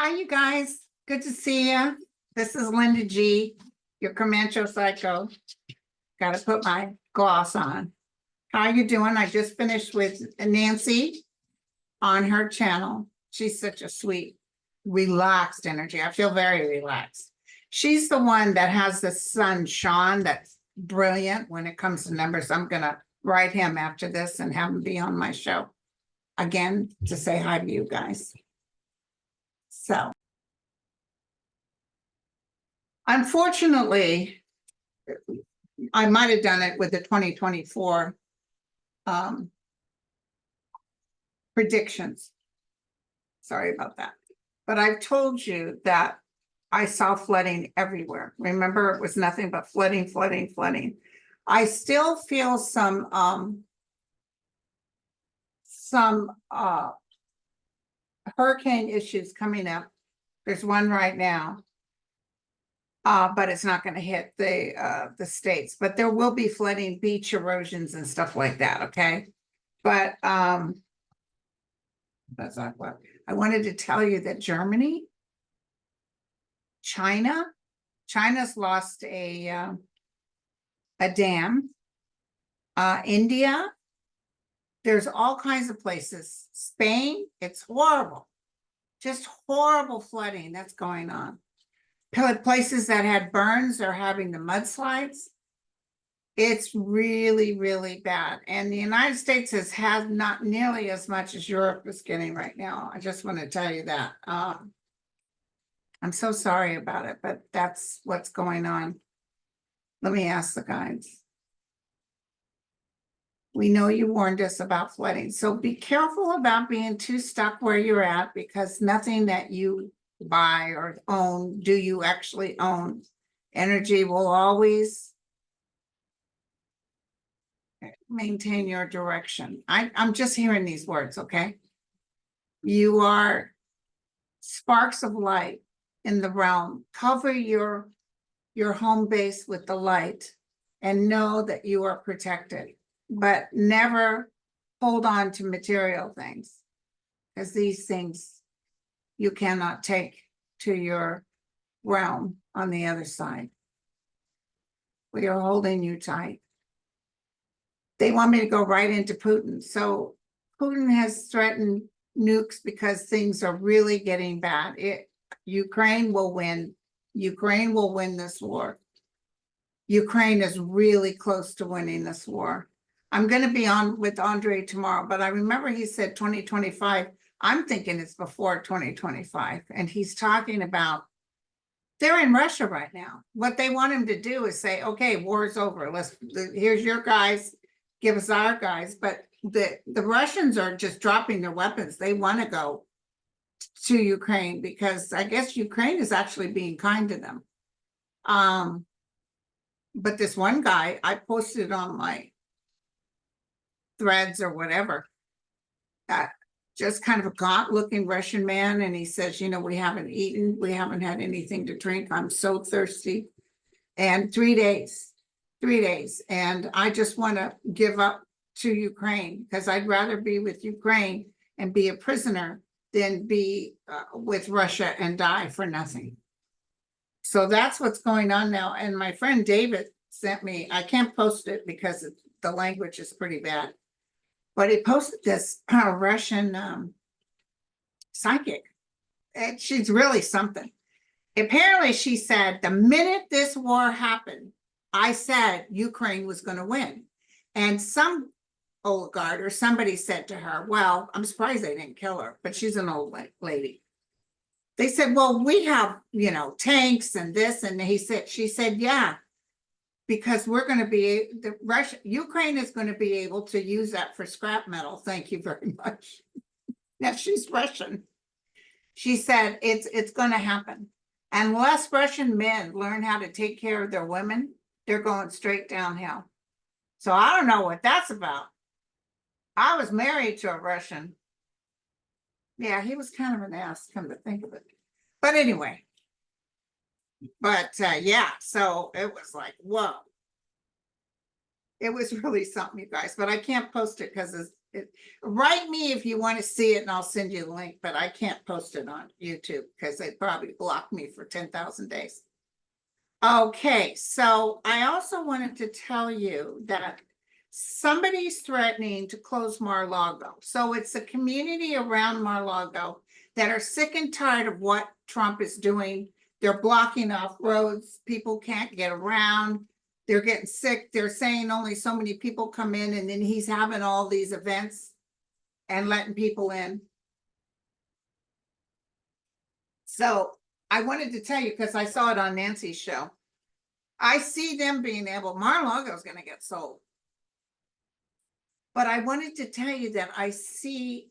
Hi, you guys. Good to see you. This is Linda G, your Comanche Psycho. Got to put my gloss on. How you doing? I just finished with Nancy on her channel. She's such a sweet, relaxed energy. I feel very relaxed. She's the one that has the son, Sean, that's brilliant when it comes to numbers. I'm going to write him after this and have him be on my show again to say hi to you guys. So, unfortunately, I might have done it with the 2024 predictions. Sorry about that. But I've told you that I saw flooding everywhere. Remember, it was nothing but flooding, flooding, flooding. I still feel some hurricane issues coming up. There's one right now. But it's not going to hit the states, but there will be flooding, beach erosions and stuff like that. Okay. But that's not what I wanted to tell you, that China's lost a dam. India, there's all kinds of places. Spain, it's horrible, just horrible flooding that's going on. Places that had burns are having the mudslides. It's really, really bad. And the United States has had not nearly as much as Europe is getting right now. I just want to tell you that. I'm so sorry about it, but that's what's going on. Let me ask the guides. We know you warned us about flooding, so be careful about being too stuck where you're at, because nothing that you buy or own do you actually own. Energy will always maintain your direction. I'm just hearing these words, okay? You are sparks of light in the realm. Cover your home base with the light and know that you are protected, but never hold on to material things, because these things you cannot take to your realm on the other side. We are holding you tight. They want me to go right into Putin. So Putin has threatened nukes because things are really getting bad. Ukraine will win. Ukraine will win this war. Ukraine is really close to winning this war. I'm going to be on with Andre tomorrow, but I remember he said 2025. I'm thinking it's before 2025. And he's talking about, they're in Russia right now. What they want him to do is say, okay, war is over. Here's your guys, give us our guys. But the Russians are just dropping their weapons. They want to go to Ukraine because I guess Ukraine is actually being kind to them. But this one guy, I posted on my threads or whatever, just kind of a gaunt looking Russian man. And he says, you know, we haven't eaten, we haven't had anything to drink. I'm so thirsty. And 3 days. And I just want to give up to Ukraine, because I'd rather be with Ukraine and be a prisoner than be with Russia and die for nothing. So that's what's going on now. And my friend David sent me, I can't post it because the language is pretty bad, but he posted this Russian psychic. And she's really something. Apparently she said, the minute this war happened, I said Ukraine was going to win. And some oligarch or somebody said to her, well, I'm surprised they didn't kill her, but she's an old lady. They said, well, we have, you know, tanks and this. And she said, yeah, because we're going to be, Ukraine is going to be able to use that for scrap metal. Thank you very much. Now she's Russian. She said, it's going to happen. Unless Russian men learn how to take care of their women, they're going straight downhill. So I don't know what that's about. I was married to a Russian. Yeah, he was kind of an ass, come to think of it. But anyway, yeah, so it was like, whoa. It was really something, you guys, but I can't post it because Write me if you want to see it and I'll send you the link, but I can't post it on YouTube because they probably blocked me for 10,000 days. Okay, so I also wanted to tell you that somebody's threatening to close Mar-a-Lago. So it's a community around Mar-a-Lago that are sick and tired of what Trump is doing. They're blocking off roads. People can't get around. They're getting sick. They're saying only so many people come in, and then he's having all these events and letting people in. So I wanted to tell you, because I saw it on Nancy's show. I see them being able, Mar-a-Lago is going to get sold. But I wanted to tell you that I see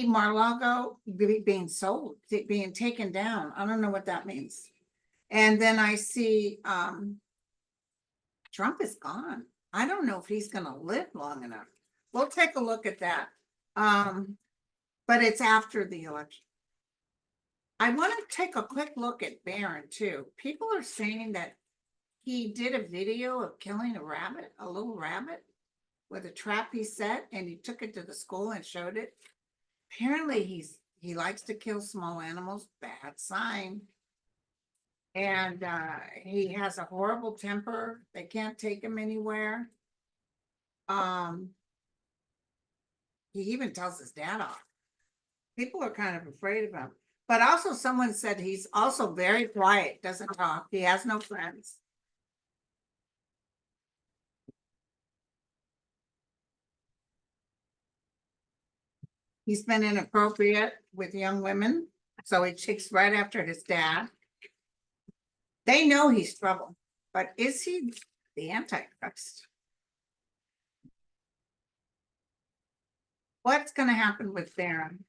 Mar-a-Lago being sold, being taken down. I don't know what that means. And then I see Trump is gone. I don't know if he's going to live long enough. We'll take a look at that. But it's after the election. I want to take a quick look at Barron too. People are saying that he did a video of killing a rabbit, a little rabbit, with a trap he set, and he took it to the school and showed it. Apparently he likes to kill small animals, bad sign. And he has a horrible temper. They can't take him anywhere. He even tells his dad off. People are kind of afraid of him. But also someone said he's also very quiet, doesn't talk. He has no friends. He's been inappropriate with young women, so he takes right after his dad. They know he's trouble, but is he the Antichrist? What's going to happen with Barron?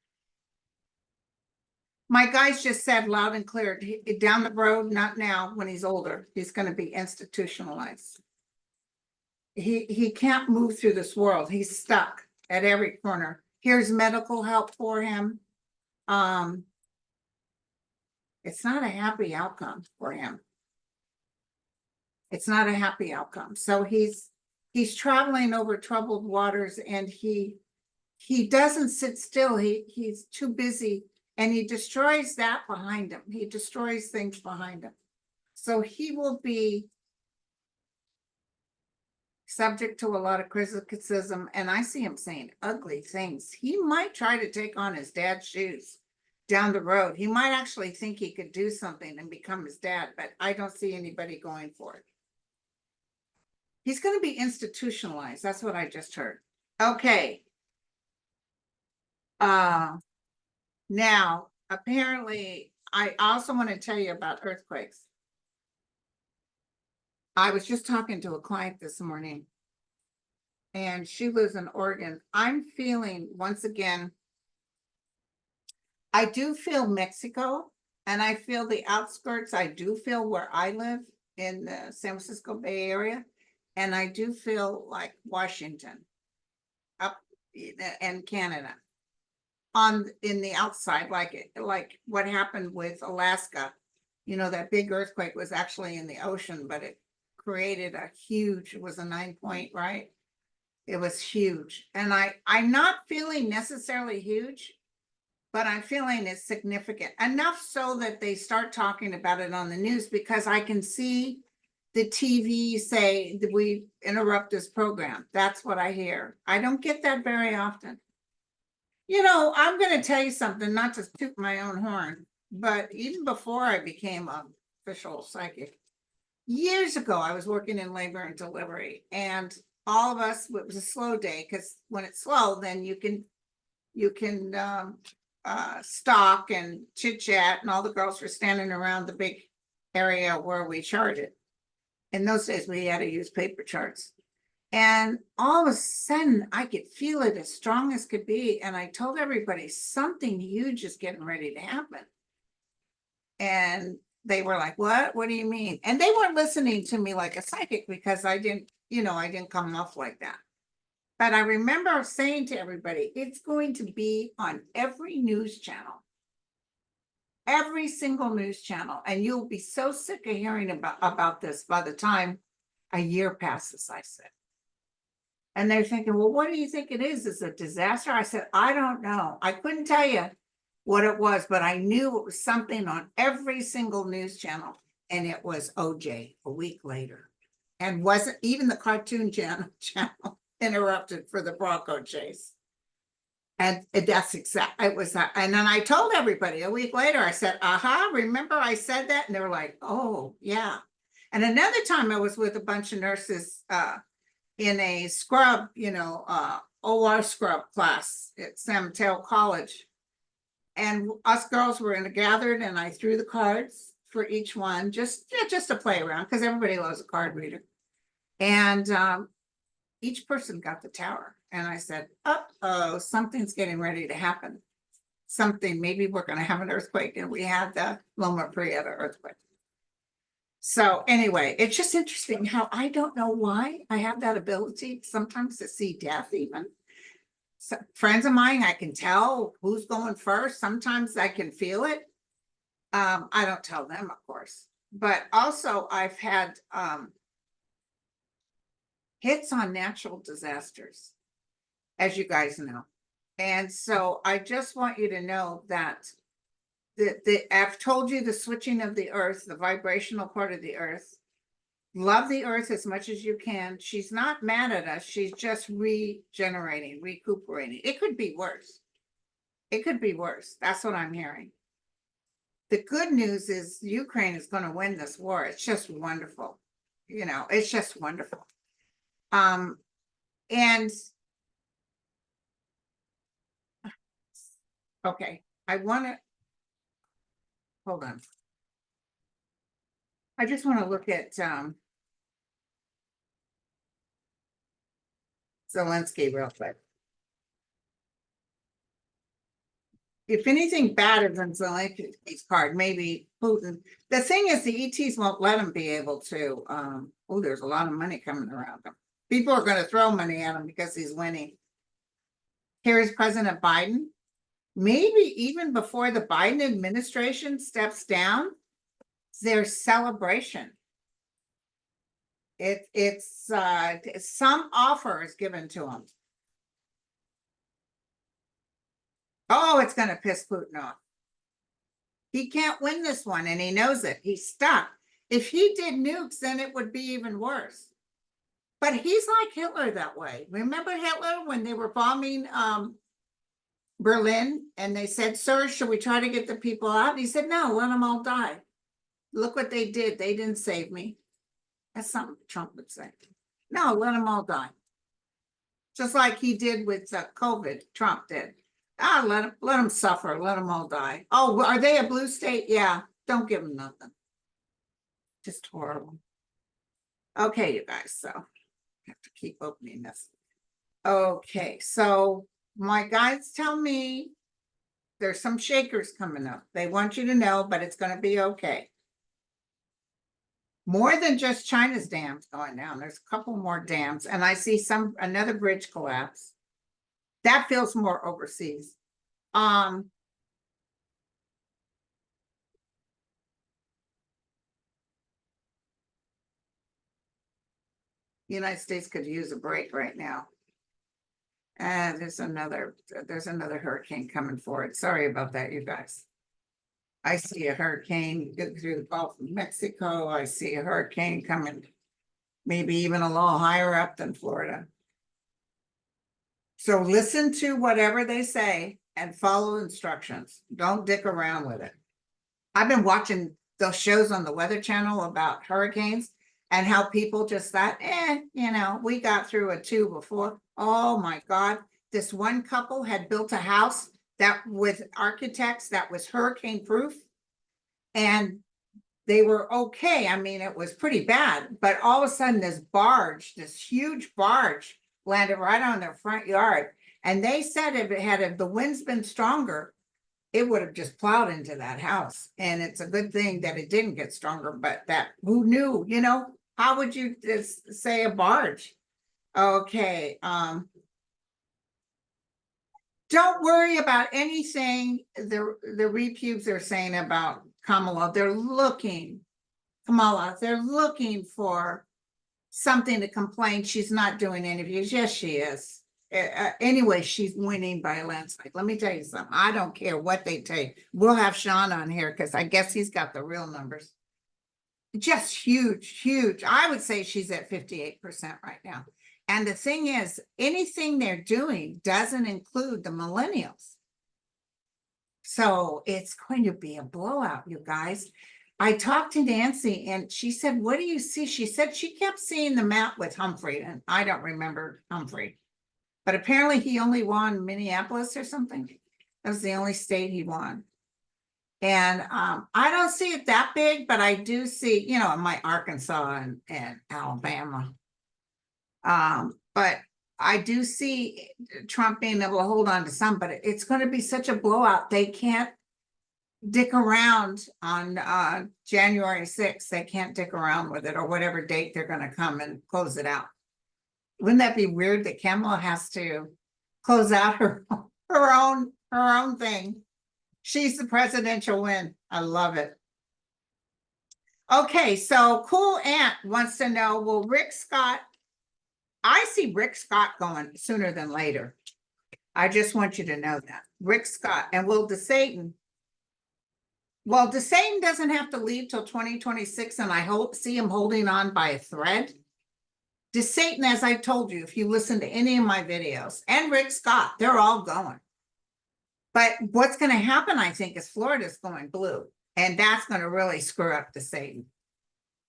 My guys just said loud and clear, down the road, not now, when he's older, he's going to be institutionalized. He can't move through this world. He's stuck at every corner. Here's medical help for him. It's not a happy outcome for him. It's not a happy outcome. So he's traveling over troubled waters, and he doesn't sit still. He's too busy, and he destroys that behind him. He destroys things behind him. So he will be subject to a lot of criticism, and I see him saying ugly things. He might try to take on his dad's shoes down the road. He might actually think he could do something and become his dad, but I don't see anybody going for it. He's going to be institutionalized. That's what I just heard. Okay. Now, apparently, I also want to tell you about earthquakes. I was just talking to a client this morning, and she lives in Oregon. I'm feeling, once again, I do feel Mexico, and I feel the outskirts. I do feel where I live in the San Francisco Bay Area, and I do feel like Washington up and Canada in the outside, like what happened with Alaska. You know, that big earthquake was actually in the ocean, but it created it was a 9-point, right? It was huge. And I'm not feeling necessarily huge, but I'm feeling it's significant enough so that they start talking about it on the news, because I can see the TV say that we interrupt this program. That's what I hear. I don't get that very often. You know, I'm going to tell you something, not to toot my own horn, but even before I became an official psychic, years ago, I was working in labor and delivery, and all of us, it was a slow day, because when it's slow, then you can stalk and chit chat, and all the girls were standing around the big area where we charted. In those days, we had to use paper charts. And all of a sudden, I could feel it as strong as could be. And I told everybody something huge is getting ready to happen. And they were like, what? What do you mean? And they weren't listening to me like a psychic, because I didn't come off like that. But I remember saying to everybody, it's going to be on every news channel. Every single news channel. And you'll be so sick of hearing about this by the time A year passes, I said. And they're thinking, well, what do you think it is? Is it a disaster? I said, I don't know. I couldn't tell you what it was, but I knew it was something on every single news channel. And it was OJ a week later. And wasn't even the cartoon channel interrupted for the Bronco chase. And that's exact. It was that. And then I told everybody a week later, I said, remember I said that? And they were like, oh, yeah. And another time I was with a bunch of nurses in a scrub, OR scrub class at San Mateo College. And us girls were gathered, and I threw the cards for each one, just to play around, because everybody loves a card reader. And each person got the tower. And I said, uh-oh, something's getting ready to happen. Maybe we're going to have an earthquake. And we had the Loma Prieta earthquake. So anyway, it's just interesting how I don't know why I have that ability sometimes to see death even. So friends of mine, I can tell who's going first. Sometimes I can feel it. I don't tell them, of course. But also I've had hits on natural disasters, as you guys know. And so I just want you to know that I've told you the switching of the earth, the vibrational part of the earth. Love the earth as much as you can. She's not mad at us. She's just regenerating, recuperating. It could be worse. It could be worse. That's what I'm hearing. The good news is Ukraine is going to win this war. It's just wonderful. It's just wonderful. And okay, I want to hold on. I just want to look at Zelensky real quick. If anything better than Zelensky's card, maybe Putin. The thing is, the ETs won't let him be able to. There's a lot of money coming around him. People are going to throw money at him because he's winning. Here's President Biden. Maybe even before the Biden administration steps down, there's celebration. It's some offer is given to him. Oh, it's going to piss Putin off. He can't win this one, and he knows it. He's stuck. If he did nukes, then it would be even worse. But he's like Hitler that way. Remember Hitler when they were bombing Berlin, and they said, sir, should we try to get the people out? And he said, no, let them all die. Look what they did. They didn't save me. That's something Trump would say. No, let them all die. Just like he did with COVID, Trump did. Let them suffer. Let them all die. Oh, are they a blue state? Yeah. Don't give them nothing. Just horrible. Okay, you guys. So I have to keep opening this. Okay. So my guides tell me there's some shakers coming up. They want you to know, but it's going to be okay. More than just China's dams going down. There's a couple more dams, and I see another bridge collapse. That feels more overseas. The United States could use a break right now. And there's another hurricane coming forward. Sorry about that, you guys. I see a hurricane through the Gulf of Mexico. I see a hurricane coming, maybe even a little higher up than Florida. So listen to whatever they say and follow instructions. Don't dick around with it. I've been watching those shows on the Weather Channel about hurricanes and how people just thought, we got through a 2 before. Oh my God. This one couple had built a house that with architects that was hurricane proof, and they were okay. I mean, it was pretty bad, but all of a sudden this huge barge landed right on their front yard. And they said if the wind's been stronger, it would have just plowed into that house. And it's a good thing that it didn't get stronger, but who knew, how would you just say a barge? Okay. Don't worry about anything the repubes are saying about Kamala. They're looking for something to complain. She's not doing interviews. Yes, she is. Anyway, she's winning by a landslide. Let me tell you something. I don't care what they take. We'll have Sean on here because I guess he's got the real numbers. Just huge, huge. I would say she's at 58% right now. And the thing is, anything they're doing doesn't include the millennials. So it's going to be a blowout, you guys. I talked to Nancy and she said, what do you see? She said she kept seeing the map with Humphrey, and I don't remember Humphrey, but apparently he only won Minneapolis or something. That was the only state he won. And I don't see it that big, but I do see, you know, my Arkansas and Alabama. But I do see Trump being able to hold on to some, but it's going to be such a blowout. They can't dick around on January 6th. They can't dick around with it, or whatever date they're going to come and close it out. Wouldn't that be weird that Kamala has to close out her own thing? She's the presidential win. I love it. Okay, so Cool Ant wants to know, will Rick Scott, I see Rick Scott going sooner than later. I just want you to know that. Rick Scott. And will DeSatan, well, DeSatan doesn't have to leave till 2026, and I see him holding on by a thread. DeSatan, as I told you, if you listen to any of my videos, and Rick Scott, they're all going. But what's going to happen, I think, is Florida's going blue. And that's going to really screw up DeSatan.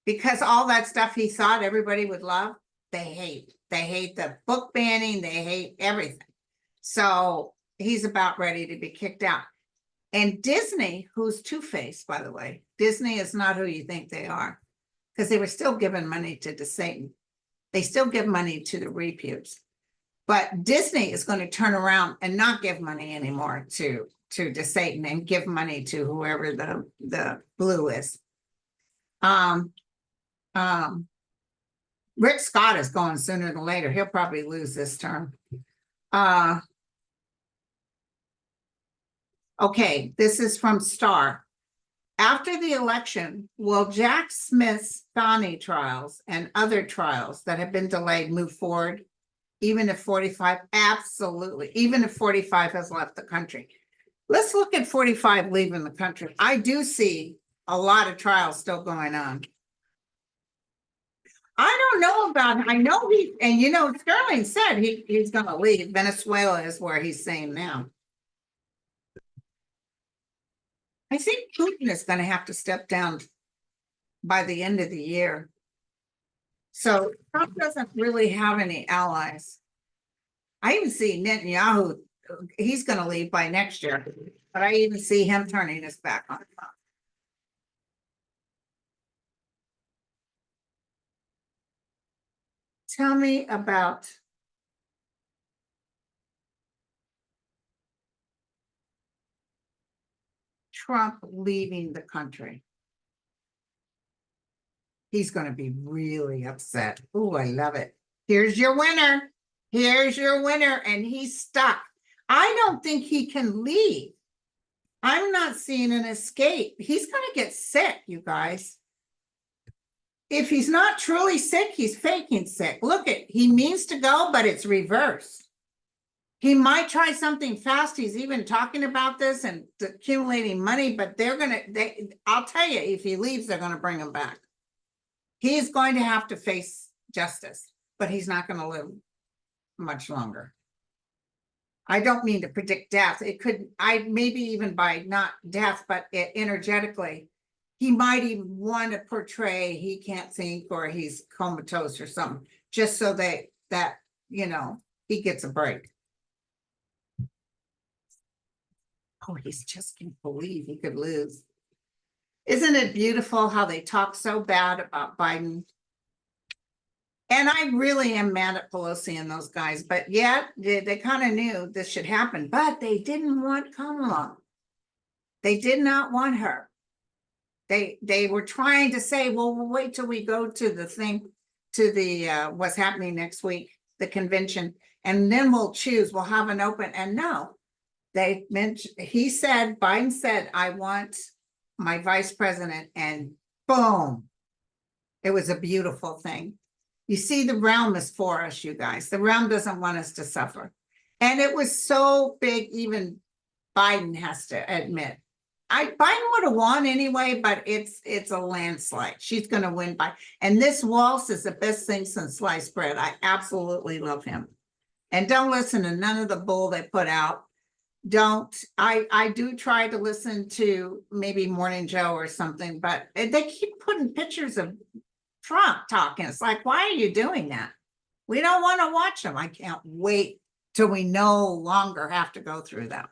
Because all that stuff he thought everybody would love, they hate. They hate the book banning. They hate everything. So he's about ready to be kicked out. And Disney, who's two-faced, by the way, Disney is not who you think they are. Because they were still giving money to DeSatan. They still give money to the reputes. But Disney is going to turn around and not give money anymore to DeSatan and give money to whoever the blue is. Rick Scott is going sooner than later. He'll probably lose this term. Okay, this is from Star. After the election, will Jack Smith's felony trials and other trials that have been delayed move forward? Even if 45, absolutely. Even if 45 has left the country. Let's look at 45 leaving the country. I do see a lot of trials still going on. I don't know about, I know and you know, Sterling said he's going to leave. Venezuela is where he's saying now. I think Putin is going to have to step down by the end of the year. So Trump doesn't really have any allies. I even see Netanyahu, he's going to leave by next year, but I even see him turning his back on Trump. Tell me about Trump leaving the country. He's going to be really upset. Oh, I love it. Here's your winner. Here's your winner. And he's stuck. I don't think he can leave. I'm not seeing an escape. He's going to get sick, you guys. If he's not truly sick, he's faking sick. Look he means to go, but it's reversed. He might try something fast. He's even talking about this and accumulating money, but I'll tell you, if he leaves, they're going to bring him back. He's going to have to face justice, but he's not going to live much longer. I don't mean to predict death. It could, maybe even by not death, but energetically, he might even want to portray he can't think or he's comatose or something, just so that you know, he gets a break. Oh, he's just can't believe he could lose. Isn't it beautiful how they talk so bad about Biden? And I really am mad at Pelosi and those guys, but yet they kind of knew this should happen, but they didn't want Kamala. They did not want her. They were trying to say, well, we'll wait till we go to the thing, to the what's happening next week, the convention, and then we'll choose, we'll have an open, and no. They mentioned, Biden said, I want my vice president, and boom, it was a beautiful thing. You see, the realm is for us, you guys. The realm doesn't want us to suffer. And it was so big, even Biden has to admit. Biden would have won anyway, but it's a landslide. She's going to win by. And this Waltz is the best thing since sliced bread. I absolutely love him. And don't listen to none of the bull they put out. I do try to listen to maybe Morning Joe or something, but they keep putting pictures of Trump talking. It's like, why are you doing that? We don't want to watch them. I can't wait till we no longer have to go through them.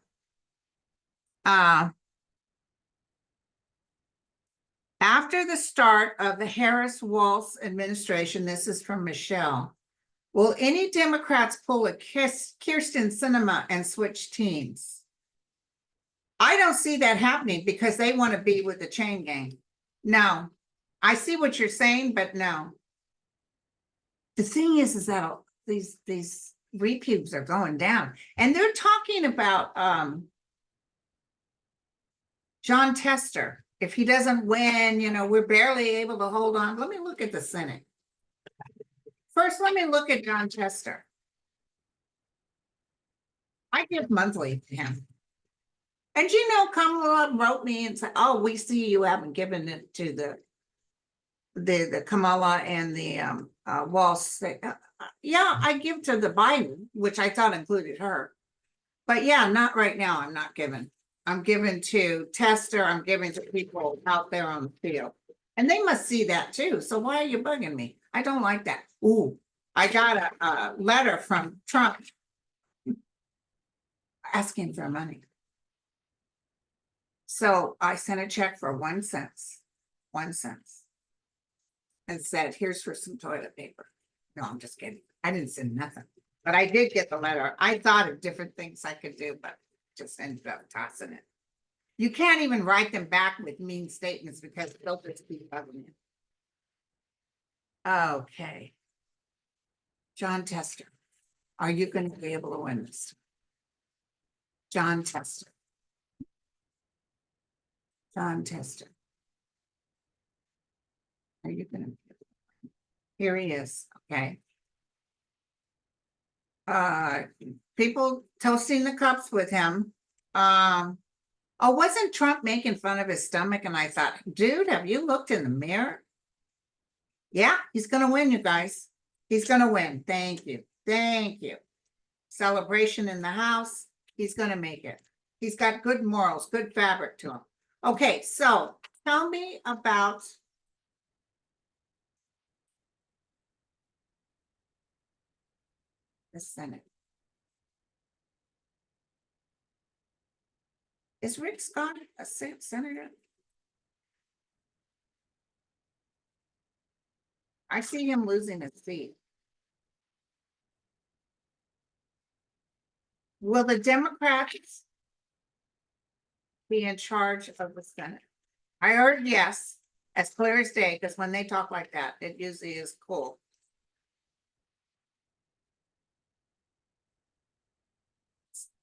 After the start of the Harris-Walz administration, this is from Michelle, will any Democrats pull a Kyrsten Sinema and switch teams? I don't see that happening because they want to be with the chain gang. No, I see what you're saying, but no. The thing is that these repubes are going down, and they're talking about John Tester. If he doesn't win, we're barely able to hold on. Let me look at the Senate. First, let me look at John Tester. I give monthly to him. And Kamala wrote me and said, oh, we see you haven't given it to the Kamala and the Walz. Yeah, I give to the Biden, which I thought included her. But yeah, not right now. I'm not giving. I'm giving to Tester. I'm giving to people out there on the field. And they must see that too. So why are you bugging me? I don't like that. Ooh, I got a letter from Trump asking for money. So I sent a check for 1 cent, 1 cent, and said, here's for some toilet paper. No, I'm just kidding. I didn't send nothing, but I did get the letter. I thought of different things I could do, but just ended up tossing it. You can't even write them back with mean statements because they'll just keep bugging you. Okay. John Tester, are you going to be able to win this? John Tester. John Tester. Are you going to? Here he is. Okay. People toasting the cups with him. Oh, wasn't Trump making fun of his stomach? And I thought, dude, have you looked in the mirror? Yeah, he's going to win, you guys. He's going to win. Thank you. Thank you. Celebration in the house. He's going to make it. He's got good morals, good fabric to him. Okay, so tell me about the Senate. Is Rick Scott a senator? I see him losing his seat. Will the Democrats be in charge of the Senate? I heard yes, as clear as day, because when they talk like that, it usually is cool.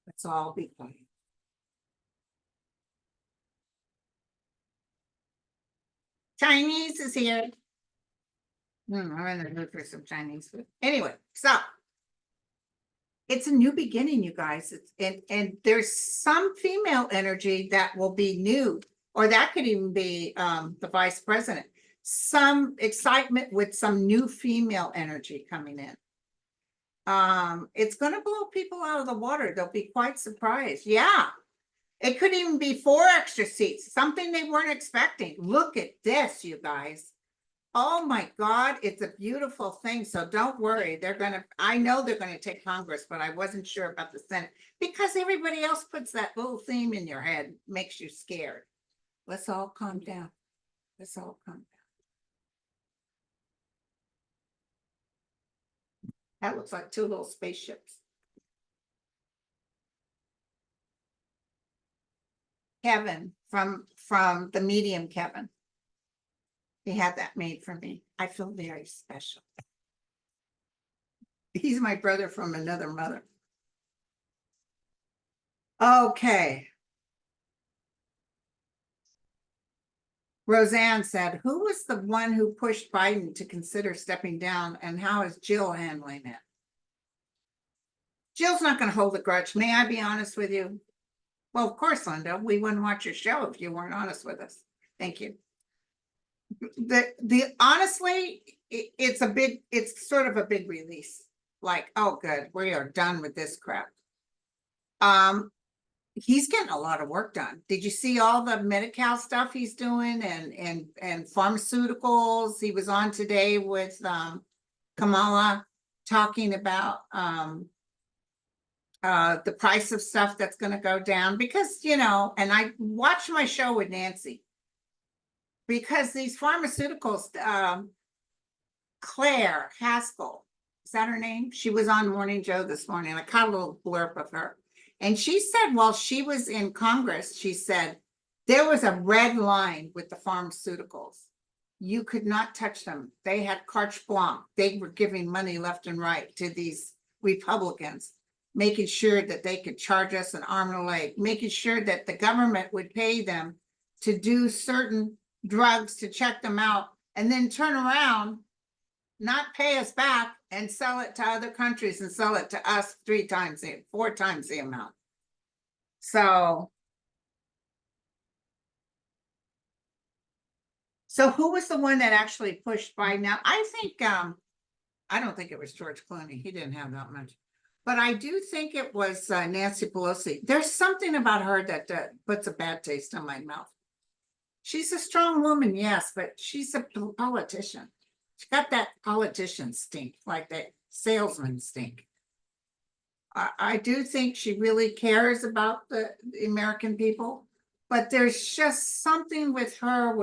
Let's all be quiet. Chinese is here. I'm in the mood for some Chinese food. Anyway, so it's a new beginning, you guys. And there's some female energy that will be new, or that could even be the vice president. Some excitement with some new female energy coming in. It's going to blow people out of the water. They'll be quite surprised. Yeah. It could even be 4 extra seats, something they weren't expecting. Look at this, you guys. Oh my God, it's a beautiful thing. So don't worry. I know they're going to take Congress, but I wasn't sure about the Senate because everybody else puts that little theme in your head, makes you scared. Let's all calm down. Let's all calm down. That looks like 2 little spaceships. Kevin from the Medium Kevin. He had that made for me. I feel very special. He's my brother from another mother. Okay. Roseanne said, who was the one who pushed Biden to consider stepping down, and how is Jill handling it? Jill's not going to hold a grudge. May I be honest with you? Well, of course, Linda, we wouldn't watch your show if you weren't honest with us. Thank you. The honestly, it's sort of a big release. Like, oh, good, we are done with this crap. He's getting a lot of work done. Did you see all the Medi-Cal stuff he's doing, and pharmaceuticals? He was on today with Kamala talking about the price of stuff that's going to go down, because, you know, and I watched my show with Nancy, because these pharmaceuticals, Claire Haskell, is that her name? She was on Morning Joe this morning. I caught a little blurb of her. And she said, while she was in Congress, she said, there was a red line with the pharmaceuticals. You could not touch them. They had carte blanche. They were giving money left and right to these Republicans, making sure that they could charge us an arm and a leg, making sure that the government would pay them to do certain drugs to check them out, and then turn around, not pay us back, and sell it to other countries and sell it to us 4 times the amount. So who was the one that actually pushed Biden out? I think, I don't think it was George Clooney. He didn't have that much. But I do think it was Nancy Pelosi. There's something about her that puts a bad taste in my mouth. She's a strong woman, yes, but she's a politician. She got that politician stink, like that salesman stink. I do think she really cares about the American people, but there's just something with her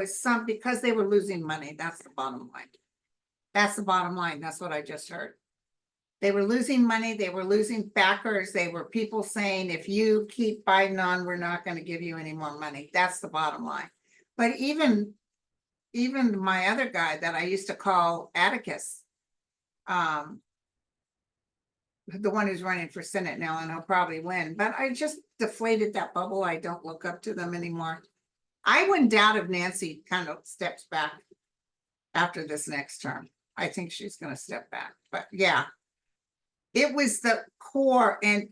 because they were losing money. That's the bottom line. That's the bottom line. That's what I just heard. They were losing money. They were losing backers. They were people saying, if you keep Biden on, we're not going to give you any more money. That's the bottom line. But even my other guy that I used to call Atticus, the one who's running for Senate now, and he'll probably win, but I just deflated that bubble. I don't look up to them anymore. I wouldn't doubt if Nancy kind of steps back after this next term. I think she's going to step back, but yeah, it was the core, and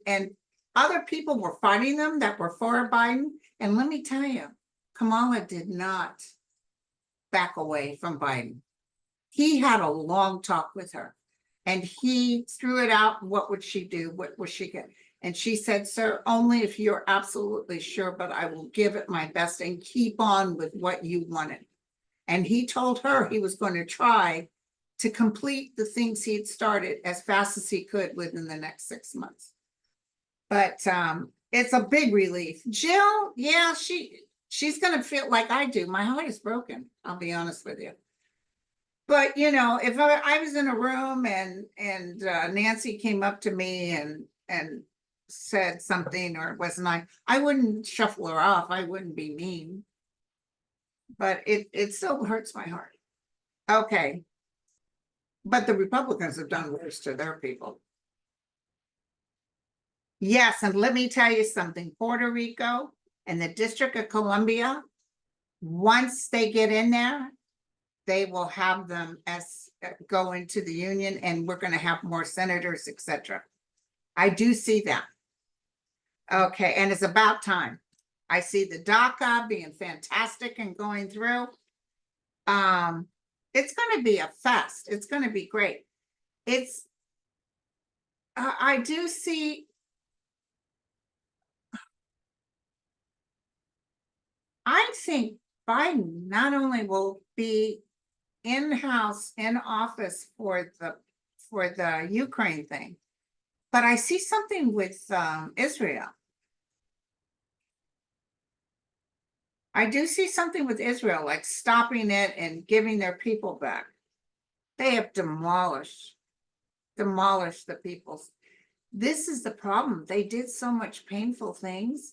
other people were fighting them that were for Biden. And let me tell you, Kamala did not back away from Biden. He had a long talk with her, and he threw it out. What would she do? What was she get? And she said, sir, only if you're absolutely sure, but I will give it my best and keep on with what you wanted. And he told her he was going to try to complete the things he had started as fast as he could within the next 6 months. But it's a big relief. Jill, yeah, she's going to feel like I do. My heart is broken. I'll be honest with you. But, you know, if I was in a room and Nancy came up to me and said something, or it wasn't, I wouldn't shuffle her off. I wouldn't be mean. But it still hurts my heart. Okay. But the Republicans have done worse to their people. Yes, and let me tell you something. Puerto Rico and the District of Columbia, once they get in there, they will have them as go into the union, and we're going to have more senators, etc. I do see that. Okay, and it's about time. I see the DACA being fantastic and going through. It's going to be a fest. It's going to be great. It's I do see. I think Biden not only will be in-house in office for the Ukraine thing, but I see something with Israel. I do see something with Israel, like stopping it and giving their people back. They have demolished the peoples. This is the problem. They did so much painful things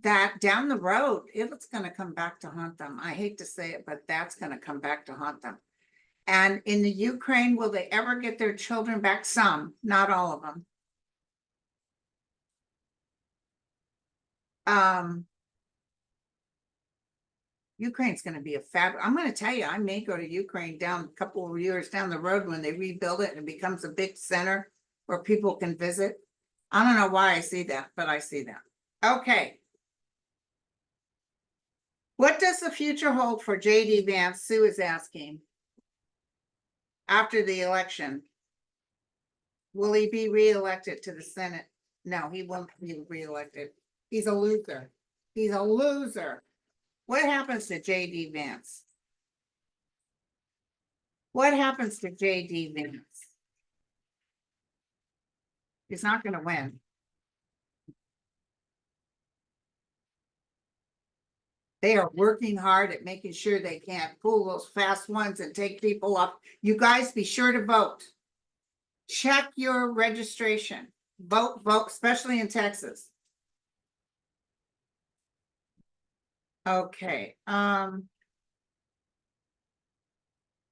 that down the road, it's going to come back to haunt them. I hate to say it, but that's going to come back to haunt them. And in the Ukraine, will they ever get their children back? Some, not all of them. Ukraine's gonna be a I'm gonna tell you, I may go to Ukraine down a couple of years down the road when they rebuild it and it becomes a big center where people can visit. I don't know why I see that, but I see that. Okay. What does the future hold for JD Vance? Sue is asking. After the election, will he be reelected to the Senate? No, he won't be reelected. He's a loser. He's a loser. What happens to JD Vance? What happens to JD Vance? He's not going to win. They are working hard at making sure they can't pull those fast ones and take people up. You guys be sure to vote. Check your registration. Vote, especially in Texas. Okay.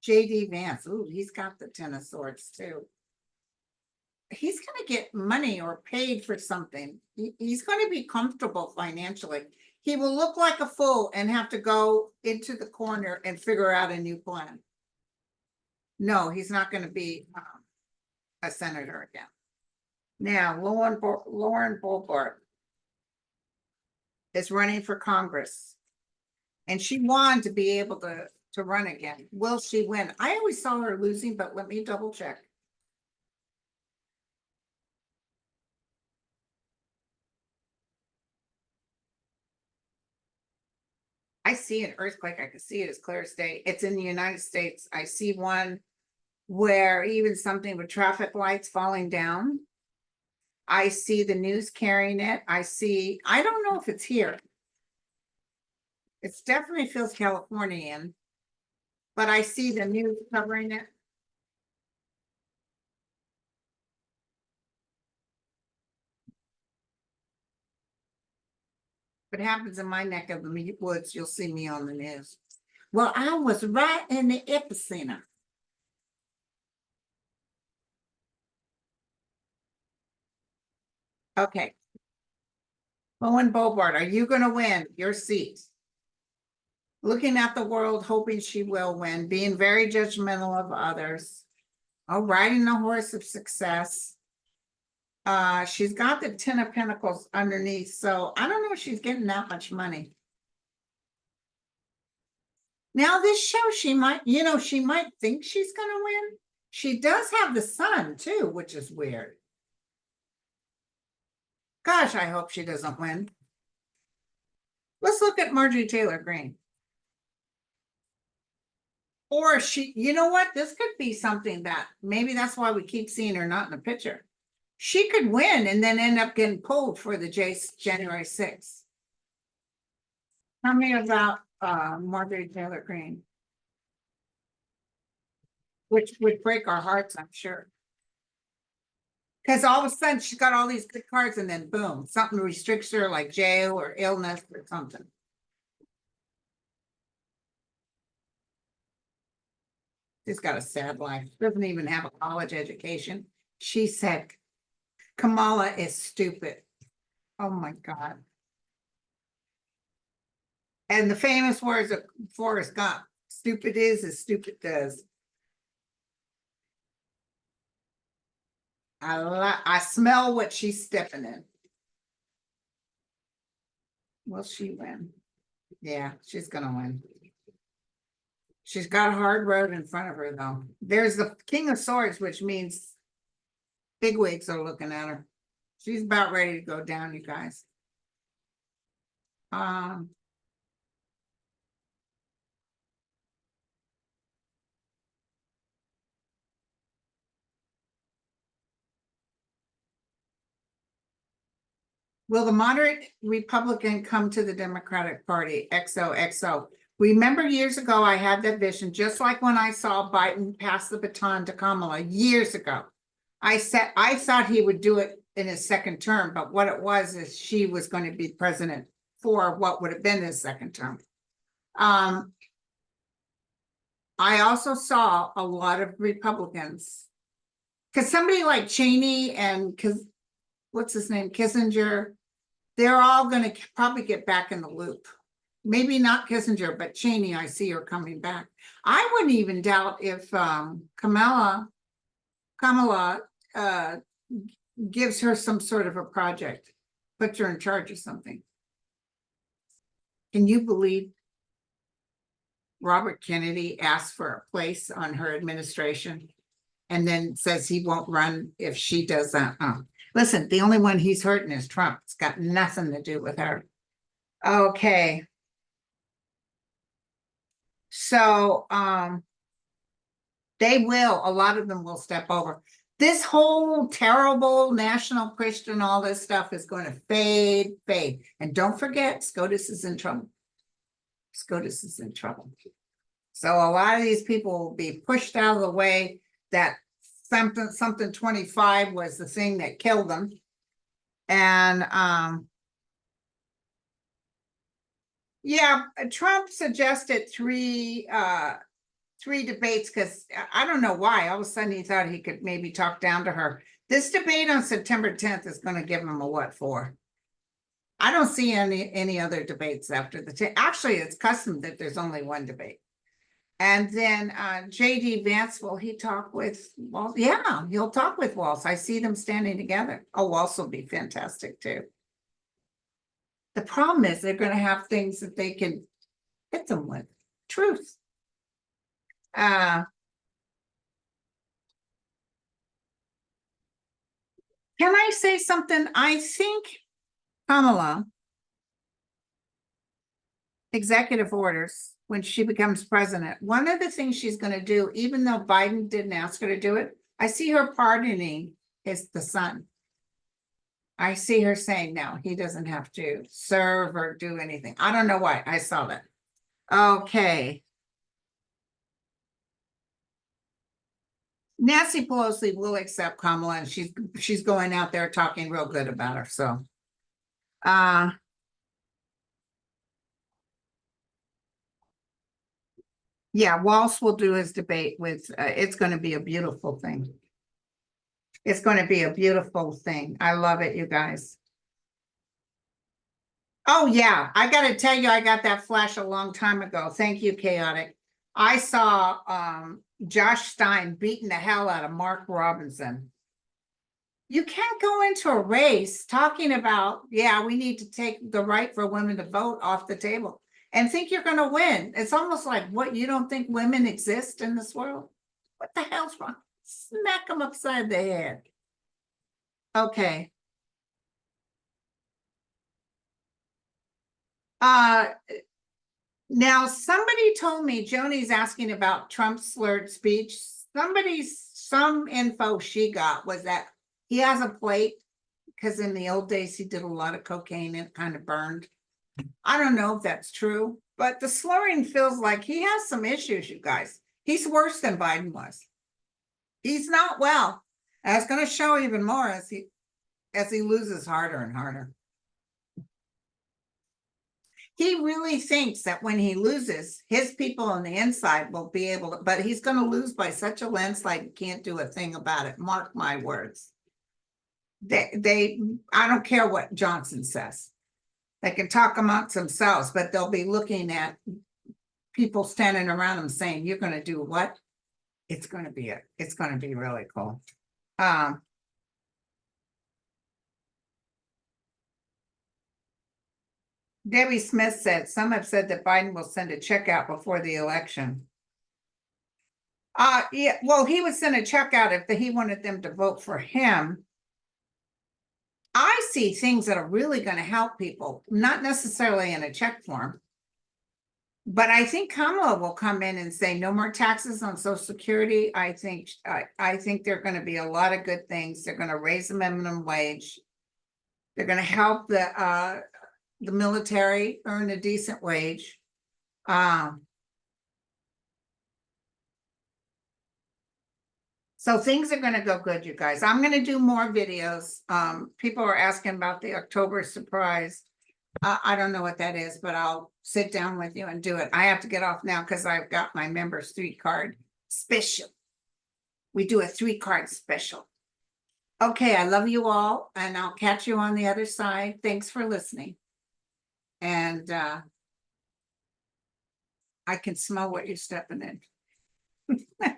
JD Vance. Ooh, he's got the Ten of Swords too. He's going to get money or paid for something. He's going to be comfortable financially. He will look like a fool and have to go into the corner and figure out a new plan. No, he's not going to be a senator again. Now, Lauren Boebert is running for Congress, and she wanted to be able to run again. Will she win? I always saw her losing, but let me double check. I see an earthquake. I can see it as clear as day. It's in the United States. I see one where even something with traffic lights falling down. I see the news carrying it. I don't know if it's here. It definitely feels Californian, but I see the news covering it. If it happens in my neck of the woods, you'll see me on the news. Well, I was right in the epicenter. Okay. Owen Bobart, are you going to win your seat? Looking at the world, hoping she will win, being very judgmental of others. Oh, riding the horse of success. She's got the Ten of Pentacles underneath, so I don't know if she's getting that much money. Now, this shows she might think she's going to win. She does have the sun, too, which is weird. Gosh, I hope she doesn't win. Let's look at Marjorie Taylor Greene. Or you know what? This could be something that maybe that's why we keep seeing her not in the picture. She could win and then end up getting pulled for the January 6th. Tell me about Marjorie Taylor Greene. Which would break our hearts, I'm sure. Because all of a sudden she's got all these good cards and then boom, something restricts her like jail or illness or something. She's got a sad life. Doesn't even have a college education. She said, Kamala is stupid. Oh my God. And the famous words of Forrest Gump, stupid is as stupid does. I smell what she's stepping in. Will she win? Yeah, she's gonna win. She's got a hard road in front of her, though. There's the King of Swords, which means bigwigs are looking at her. She's about ready to go down, you guys. Will the moderate Republican come to the Democratic Party? XOXO. Remember years ago, I had that vision, just like when I saw Biden pass the baton to Kamala years ago. I thought he would do it in his second term, but what it was is she was going to be president for what would have been his second term. I also saw a lot of Republicans, because somebody like Cheney and what's his name, Kissinger, they're all going to probably get back in the loop. maybe not Kissinger, but Cheney, I see her coming back. I wouldn't even doubt if Kamala gives her some sort of a project, puts her in charge of something. Can you believe Robert Kennedy asked for a place on her administration and then says he won't run if she does that? Listen, the only one he's hurting is Trump. It's got nothing to do with her. Okay. So they will, a lot of them will step over. This whole terrible national Christian, all this stuff is going to fade. And don't forget, SCOTUS is in trouble. SCOTUS is in trouble. So a lot of these people will be pushed out of the way. That something 25 was the thing that killed them. And yeah, Trump suggested three debates because I don't know why. All of a sudden he thought he could maybe talk down to her. This debate on September 10th is going to give him a what for? I don't see any other debates after the actually it's custom that there's only one debate. And then JD Vance, will he talk with Walz? Yeah, he'll talk with Walz. I see them standing together. Oh, Walz will be fantastic too. The problem is they're going to have things that they can hit them with. Truth. Can I say something? I think Kamala executive orders when she becomes president. One of the things she's going to do, even though Biden didn't ask her to do it, I see her pardoning the son. I see her saying, no, he doesn't have to serve or do anything. I don't know why. I saw that. Okay. Nancy Pelosi will accept Kamala, and she's going out there talking real good about her. So, yeah, Walz will do his debate with. It's going to be a beautiful thing. It's going to be a beautiful thing. I love it, you guys. Oh yeah, I got to tell you, I got that flash a long time ago. Thank you, Chaotic. I saw Josh Stein beating the hell out of Mark Robinson. You can't go into a race talking about, yeah, we need to take the right for women to vote off the table and think you're going to win. It's almost like, what, you don't think women exist in this world? What the hell's wrong? Smack them upside the head. Okay. Now somebody told me, Joni's asking about Trump's slurred speech. Some info she got was that he has a plate because in the old days he did a lot of cocaine and it kind of burned. I don't know if that's true, but the slurring feels like he has some issues, you guys. He's worse than Biden was. He's not well. And it's going to show even more as he loses harder and harder. He really thinks that when he loses, his people on the inside will be able to, but he's going to lose by such a landslide, you can't do a thing about it. Mark my words. I don't care what Johnson says. They can talk amongst themselves, but they'll be looking at people standing around them saying, you're going to do what? It's going to be really cool. Debbie Smith said, some have said that Biden will send a check out before the election. Yeah, well, he would send a check out if he wanted them to vote for him. I see things that are really going to help people, not necessarily in a check form. But I think Kamala will come in and say no more taxes on Social Security. I think there are going to be a lot of good things. They're going to raise the minimum wage. They're going to help the military earn a decent wage. So things are going to go good, you guys. I'm going to do more videos. People are asking about the October surprise. I don't know what that is, but I'll sit down with you and do it. I have to get off now because I've got my members 3-card special. We do a 3-card special. Okay, I love you all, and I'll catch you on the other side. Thanks for listening. And I can smell what you're stepping in. I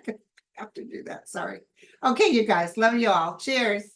have to do that, sorry. Okay, you guys, love you all. Cheers.